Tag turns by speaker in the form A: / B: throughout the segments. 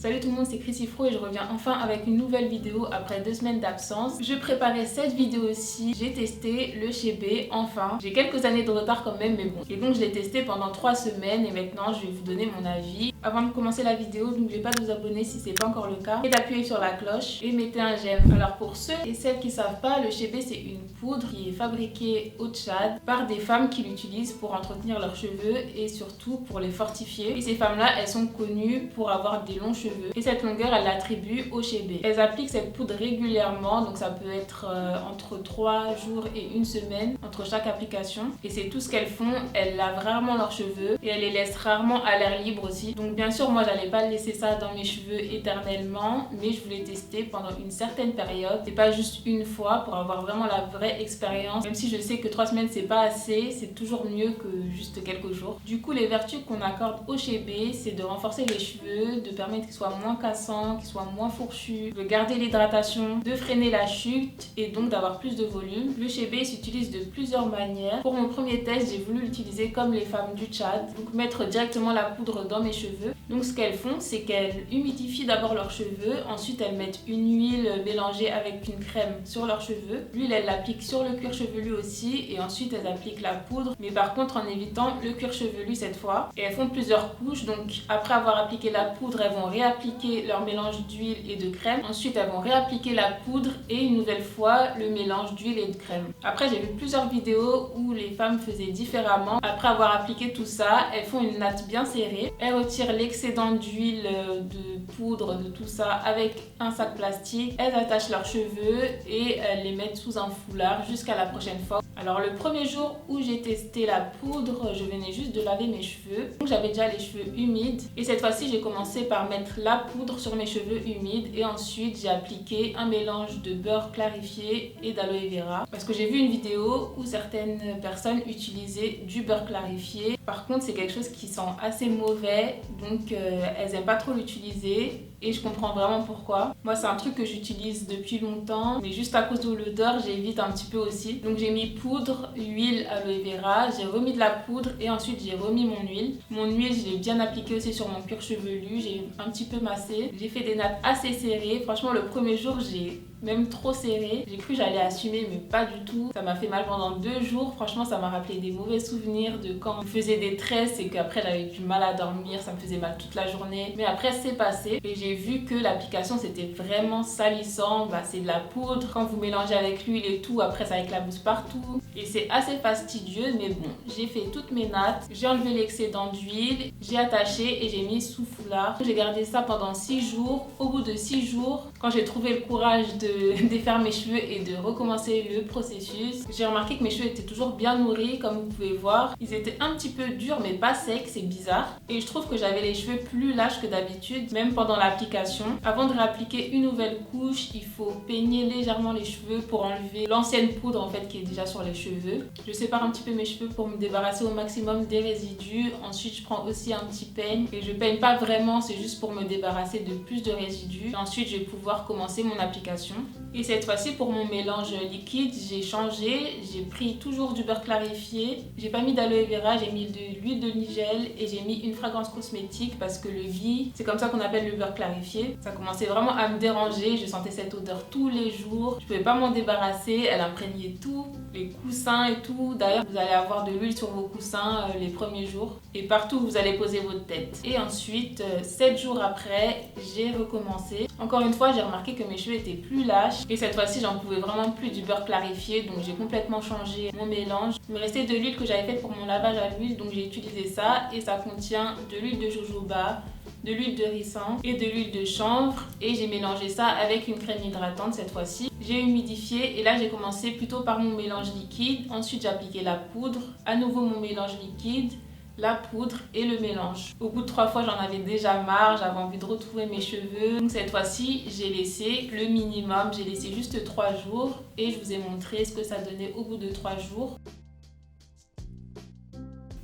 A: Salut tout le monde, c'est Chrissy Fro et je reviens enfin avec une nouvelle vidéo après 2 semaines d'absence. Je préparais cette vidéo aussi, j'ai testé le Chebe, enfin. J'ai quelques années de retard quand même, mais bon. Et donc je l'ai testé pendant 3 semaines et maintenant je vais vous donner mon avis. Avant de commencer la vidéo, n'oubliez pas de vous abonner si c'est pas encore le cas et d'appuyer sur la cloche et mettez un j'aime. Alors pour ceux et celles qui savent pas, le Chebe c'est une poudre qui est fabriquée au Tchad par des femmes qui l'utilisent pour entretenir leurs cheveux et surtout pour les fortifier. Et ces femmes-là, elles sont connues pour avoir des longs cheveux. Et cette longueur, elles l'attribuent au Chebe. Elles appliquent cette poudre régulièrement, donc ça peut être entre 3 jours et 1 semaine entre chaque application. Et c'est tout ce qu'elles font, elles lavent rarement leurs cheveux et elles les laissent rarement à l'air libre aussi. Donc bien sûr, moi j'allais pas laisser ça dans mes cheveux éternellement, mais je voulais tester pendant une certaine période. C'est pas juste une fois pour avoir vraiment la vraie expérience. Même si je sais que 3 semaines c'est pas assez, c'est toujours mieux que juste quelques jours. Du coup, les vertus qu'on accorde au Chebe, c'est de renforcer les cheveux, de permettre qu'ils soient moins cassants, qu'ils soient moins fourchus, de garder l'hydratation, de freiner la chute et donc d'avoir plus de volume. Le Chebe s'utilise de plusieurs manières. Pour mon premier test, j'ai voulu l'utiliser comme les femmes du Tchad, donc mettre directement la poudre dans mes cheveux. Donc ce qu'elles font, c'est qu'elles humidifient d'abord leurs cheveux, ensuite elles mettent une huile mélangée avec une crème sur leurs cheveux. L'huile, elles l'appliquent sur le cuir chevelu aussi et ensuite elles appliquent la poudre, mais par contre en évitant le cuir chevelu cette fois. Et elles font plusieurs couches, donc après avoir appliqué la poudre, elles vont réappliquer leur mélange d'huile et de crème. Ensuite, elles vont réappliquer la poudre et une nouvelle fois le mélange d'huile et de crème. Après, j'ai vu plusieurs vidéos où les femmes faisaient différemment. Après avoir appliqué tout ça, elles font une natte bien serrée. Elles retirent l'excédent d'huile, de poudre, de tout ça avec un sac plastique. Elles attachent leurs cheveux et elles les mettent sous un foulard jusqu'à la prochaine fois. Alors le premier jour où j'ai testé la poudre, je venais juste de laver mes cheveux. Donc j'avais déjà les cheveux humides et cette fois-ci j'ai commencé par mettre la poudre sur mes cheveux humides et ensuite j'ai appliqué un mélange de beurre clarifié et d'aloe vera parce que j'ai vu une vidéo où certaines personnes utilisaient du beurre clarifié. Par contre, c'est quelque chose qui sent assez mauvais, donc elles aiment pas trop l'utiliser. Et je comprends vraiment pourquoi. Moi, c'est un truc que j'utilise depuis longtemps, mais juste à cause de l'odeur, j'évite un petit peu aussi. Donc j'ai mis poudre, huile, aloe vera, j'ai remis de la poudre et ensuite j'ai remis mon huile. Mon huile, je l'ai bien appliquée aussi sur mon cuir chevelu, j'ai un petit peu massé. J'ai fait des nattes assez serrées. Franchement, le premier jour, j'ai même trop serré. J'ai cru que j'allais assumer, mais pas du tout. Ça m'a fait mal pendant 2 jours. Franchement, ça m'a rappelé des mauvais souvenirs de quand je faisais des tresses et qu'après j'avais du mal à dormir. Ça me faisait mal toute la journée. Mais après, c'est passé et j'ai vu que l'application c'était vraiment salissant. C'est de la poudre. Quand vous mélangez avec l'huile et tout, après ça éclabousse partout. Et c'est assez fastidieux, mais bon, j'ai fait toutes mes nattes. J'ai enlevé l'excédent d'huile, j'ai attaché et j'ai mis sous foulard. J'ai gardé ça pendant 6 jours. Au bout de 6 jours, quand j'ai trouvé le courage de défaire mes cheveux et de recommencer le processus, j'ai remarqué que mes cheveux étaient toujours bien nourris, comme vous pouvez voir. Ils étaient un petit peu durs mais pas secs, c'est bizarre. Et je trouve que j'avais les cheveux plus lâches que d'habitude, même pendant l'application. Avant de réappliquer une nouvelle couche, il faut peigner légèrement les cheveux pour enlever l'ancienne poudre en fait qui est déjà sur les cheveux. Je sépare un petit peu mes cheveux pour me débarrasser au maximum des résidus. Ensuite, je prends aussi un petit peigne et je peigne pas vraiment, c'est juste pour me débarrasser de plus de résidus. Et ensuite, je vais pouvoir commencer mon application. Et cette fois-ci, pour mon mélange liquide, j'ai changé. J'ai pris toujours du beurre clarifié. J'ai pas mis d'aloe vera, j'ai mis de l'huile de nigel et j'ai mis une fragrance cosmétique parce que le ghee, c'est comme ça qu'on appelle le beurre clarifié. Ça commençait vraiment à me déranger. Je sentais cette odeur tous les jours. Je pouvais pas m'en débarrasser. Elle imprégnait tout, les coussins et tout. D'ailleurs, vous allez avoir de l'huile sur vos coussins les premiers jours et partout où vous allez poser votre tête. Et ensuite, 7 jours après, j'ai recommencé. Encore une fois, j'ai remarqué que mes cheveux étaient plus lâches et cette fois-ci, j'en pouvais vraiment plus du beurre clarifié, donc j'ai complètement changé mon mélange. Il me restait de l'huile que j'avais faite pour mon lavage à l'huile, donc j'ai utilisé ça et ça contient de l'huile de jojoba, de l'huile de ricin et de l'huile de chanvre et j'ai mélangé ça avec une crème hydratante cette fois-ci. J'ai humidifié et là j'ai commencé plutôt par mon mélange liquide, ensuite j'ai appliqué la poudre, à nouveau mon mélange liquide, la poudre et le mélange. Au bout de 3 fois, j'en avais déjà marre, j'avais envie de retrouver mes cheveux. Donc cette fois-ci, j'ai laissé le minimum, j'ai laissé juste 3 jours et je vous ai montré ce que ça donnait au bout de 3 jours.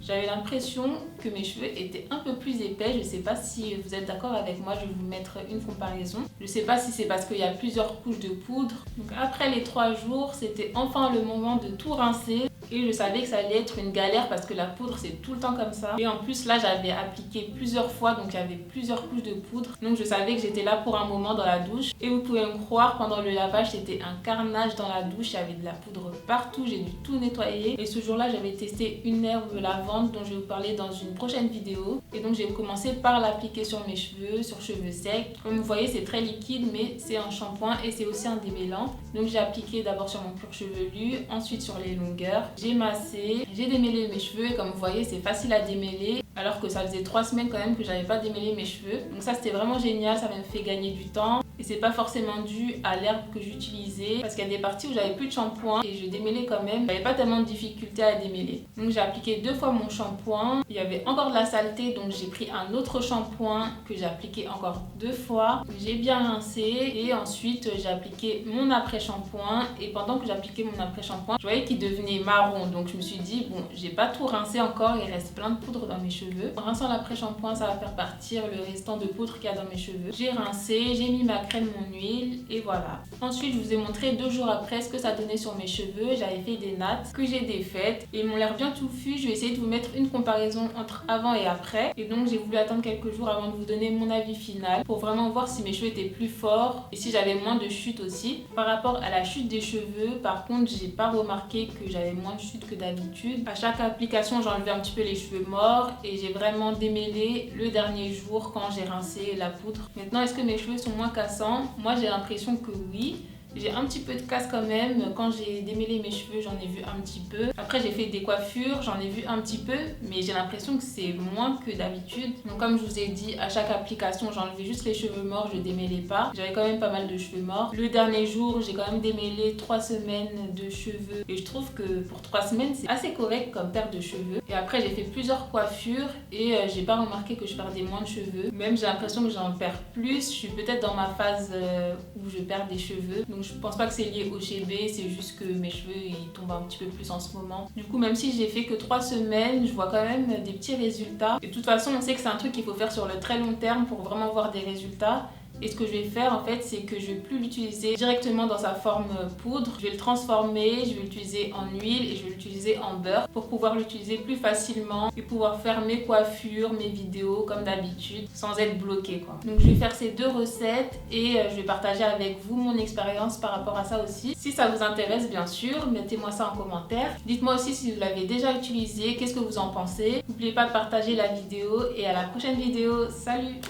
A: J'avais l'impression que mes cheveux étaient un peu plus épais. Je ne sais pas si vous êtes d'accord avec moi, je vais vous mettre une comparaison. Je ne sais pas si c'est parce qu'il y a plusieurs couches de poudre. Donc après les 3 jours, c'était enfin le moment de tout rincer. et je savais que ça allait être une galère parce que la poudre c'est tout le temps comme ça. Et en plus là j'avais appliqué plusieurs fois, donc il y avait plusieurs couches de poudre, donc je savais que j'étais là pour un moment dans la douche. Et vous pouvez me croire, pendant le lavage c'était un carnage dans la douche, il y avait de la poudre partout, j'ai dû tout nettoyer. Et ce jour-là j'avais testé une herbe lavande dont je vais vous parler dans une prochaine vidéo. Et donc j'ai commencé par l'appliquer sur mes cheveux, sur cheveux secs. Comme vous voyez c'est très liquide, mais c'est un shampoing et c'est aussi un démêlant. Donc j'ai appliqué d'abord sur mon cuir chevelu, ensuite sur les longueurs. J'ai massé, j'ai démêlé mes cheveux et comme vous voyez c'est facile à démêler. Alors que ça faisait 3 semaines quand même que j'avais pas démêlé mes cheveux. Donc ça c'était vraiment génial, ça m'a fait gagner du temps. Et c'est pas forcément dû à l'herbe que j'utilisais, parce qu'il y a des parties où j'avais plus de shampoing et je démêlais quand même. J'avais pas tellement de difficulté à démêler. Donc j'ai appliqué 2 fois mon shampoing. Il y avait encore de la saleté, donc j'ai pris un autre shampoing que j'ai appliqué encore 2 fois. J'ai bien rincé et ensuite j'ai appliqué mon après-shampoing. Et pendant que j'appliquais mon après-shampoing, je voyais qu'il devenait marron. Donc je me suis dit, bon, j'ai pas tout rincé encore, il reste plein de poudre dans mes cheveux. En rinçant l'après-shampoing, ça va faire partir le restant de poudre qu'il y a dans mes cheveux. J'ai rincé, j'ai mis ma crème, mon huile et voilà. Ensuite, je vous ai montré 2 jours après ce que ça donnait sur mes cheveux. J'avais fait des nattes que j'ai défaites et ils m'ont l'air bien touffus. Je vais essayer de vous mettre une comparaison entre avant et après. Et donc, j'ai voulu attendre quelques jours avant de vous donner mon avis final pour vraiment voir si mes cheveux étaient plus forts et si j'avais moins de chute aussi. Par rapport à la chute des cheveux, par contre, j'ai pas remarqué que j'avais moins de chute que d'habitude. À chaque application, j'enlevais un petit peu les cheveux morts et j'ai vraiment démêlé le dernier jour quand j'ai rincé la poudre. Maintenant, est-ce que mes cheveux sont moins cassants? Moi, j'ai l'impression que oui. J'ai un petit peu de casse quand même. Quand j'ai démêlé mes cheveux, j'en ai vu un petit peu. Après, j'ai fait des coiffures, j'en ai vu un petit peu, mais j'ai l'impression que c'est moins que d'habitude. Donc comme je vous ai dit, à chaque application, j'enlevais juste les cheveux morts, je démêlais pas. J'avais quand même pas mal de cheveux morts. Le dernier jour, j'ai quand même démêlé 3 semaines de cheveux. Et je trouve que pour 3 semaines, c'est assez correct comme perte de cheveux. Et après, j'ai fait plusieurs coiffures et j'ai pas remarqué que je perdais moins de cheveux. Même j'ai l'impression que j'en perds plus. Je suis peut-être dans ma phase où je perds des cheveux. Donc je pense pas que c'est lié au chébé, c'est juste que mes cheveux ils tombent un petit peu plus en ce moment. Du coup, même si j'ai fait que 3 semaines, je vois quand même des petits résultats. Et de toute façon, on sait que c'est un truc qu'il faut faire sur le très long terme pour vraiment voir des résultats. Et ce que je vais faire en fait, c'est que je vais plus l'utiliser directement dans sa forme poudre. Je vais le transformer, je vais l'utiliser en huile et je vais l'utiliser en beurre pour pouvoir l'utiliser plus facilement et pouvoir faire mes coiffures, mes vidéos comme d'habitude sans être bloquée quoi. Donc je vais faire ces 2 recettes et je vais partager avec vous mon expérience par rapport à ça aussi. Si ça vous intéresse bien sûr, mettez-moi ça en commentaire. Dites-moi aussi si vous l'avez déjà utilisé, qu'est-ce que vous en pensez. N'oubliez pas de partager la vidéo et à la prochaine vidéo. Salut!